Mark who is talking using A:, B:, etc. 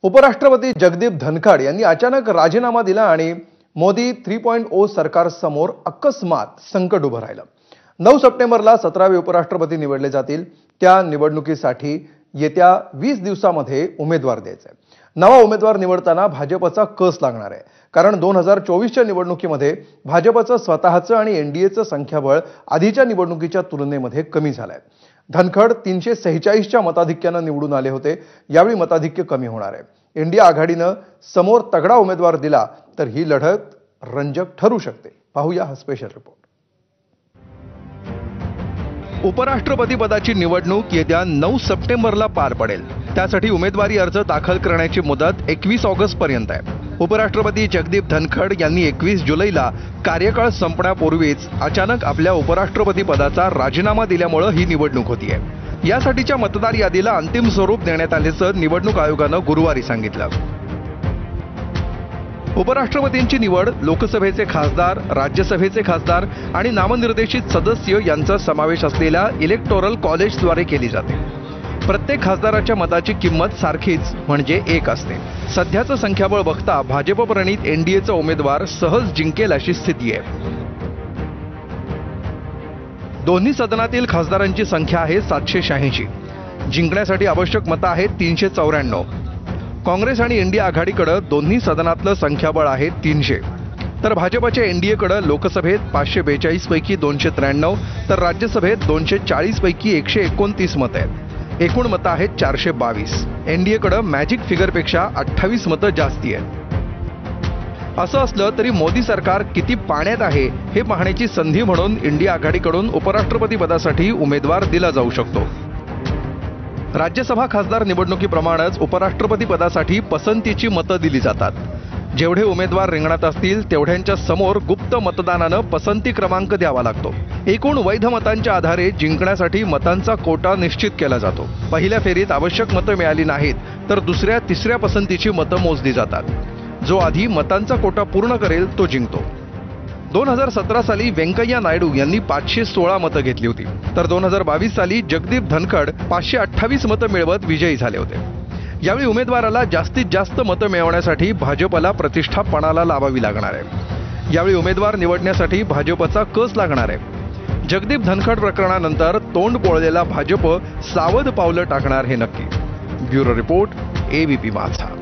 A: उपराष्ट्रपती जगदीप धनखड यांनी अचानक राजीनामा दिला आणि मोदी 3.0 सरकारसमोर अकस्मात संकट उभं राहिलं। 9 सप्टेंबरला 17वे उपराष्ट्रपती निवडले जातील। त्या निवडणुकीसाठी येत्या 20 दिवसांमध्ये उमेदवार द्यायचे। नवा उमेदवार निवडताना भाजपचा कस लागणार आहे, कारण 2024च्या निवडणुकीमध्ये भाजपचं स्वतःचं आणि एनडीएचं संख्याबळ आधीच्या निवडणुकीच्या तुलनेमध्ये कमी झालंय। धनखड 346च्या मताधिक्याने निवडून आले होते। यावेळी मताधिक्य कमी होणार आहे। इंडिया आघाडीनं समोर तगडा उमेदवार दिला तर ही लढत रंजक ठरू शकते। पाहूया हा स्पेशल रिपोर्ट। उपराष्ट्रपती पदाची निवडणूक येत्या 9 सप्टेंबरला पार पडेल। त्यासाठी उमेदवारी अर्ज दाखल करण्याची मुदत 21 ऑगस्ट पर्यंत आहे। उपराष्ट्रपती जगदीप धनखड यांनी 21 जुलैला कार्यकाळ संपण्यापूर्वीच अचानक आपल्या उपराष्ट्रपती पदाचा राजीनामा दिल्यामुळे ही निवडणूक होतीये। यासाठीच्या मतदार यादीला अंतिम स्वरूप देण्यात आल्याचं निवडणूक आयोगानं गुरुवारी सांगितलं। उपराष्ट्रपतींची निवड लोकसभेचे खासदार, राज्यसभेचे खासदार आणि नामनिर्देशित सदस्य यांचा समावेश असलेल्या इलेक्टोरल कॉलेजद्वारे केली जाते। प्रत्येक खासदाराच्या मताची किंमत सारखीच म्हणजे 1 असते। सध्याचं संख्याबळ बघता भाजप प्रणित एनडीएचा उमेदवार सहज जिंकेल अशी स्थिती आहे। दोन्ही सदनातील खासदारांची संख्या आहे 786। जिंकण्यासाठी आवश्यक मतं आहेत 394। काँग्रेस आणि इंडिया आघाडीकडे दोन्ही सदनातलं संख्याबळ आहे 300। तर भाजपच्या एनडीएकडे लोकसभेत 542 पैकी 293 तर राज्यसभेत 240 पैकी 129 मतं आहेत। एकूण मतं आहेत 422। एनडीएकडे मॅजिक फिगरपेक्षा 28 मतं जास्ती आहेत। असं असलं तरी मोदी सरकार किती पाण्यात आहे हे पाहण्याची संधी म्हणून इंडिया आघाडीकडून उपराष्ट्रपती पदासाठी उमेदवार दिला जाऊ शकतो। राज्यसभा खासदार निवडणुकीप्रमाणेच उपराष्ट्रपती पदासाठी पसंतीची मतं दिली जातात। जेवढे उमेदवार रिंगणात असतील तेवढ्यांच्या समोर गुप्त मतदानानं पसंती क्रमांक द्यावा लागतो। एकूण वैध मतांच्या आधारे जिंकण्यासाठी मतांचा कोटा निश्चित केला जातो। पहिल्या फेरीत आवश्यक मतं मिळाली नाहीत तर दुसऱ्या तिसऱ्या पसंतीची मतं मोजली जातात। जो आधी मतांचा कोटा पूर्ण करेल तो जिंकतो। 2017 साली व्यंकय्या नायडू यांनी 516 मतं घेतली होती, तर 2022 साली जगदीप धनखड 528 मतं मिळवत विजयी झाले होते। यावेळी उमेदवाराला जास्तीत जास्त मतं मिळवण्यासाठी भाजपला प्रतिष्ठा पणाला लावावी लागणार आहे। यावेळी उमेदवार निवडण्यासाठी भाजपचा कस लागणार आहे। जगदीप धनखड प्रकरणानंतर तोंड पोळलेला भाजप सावध पावलं टाकणार हे नक्की। ब्युरो रिपोर्ट, एबीपी माझा।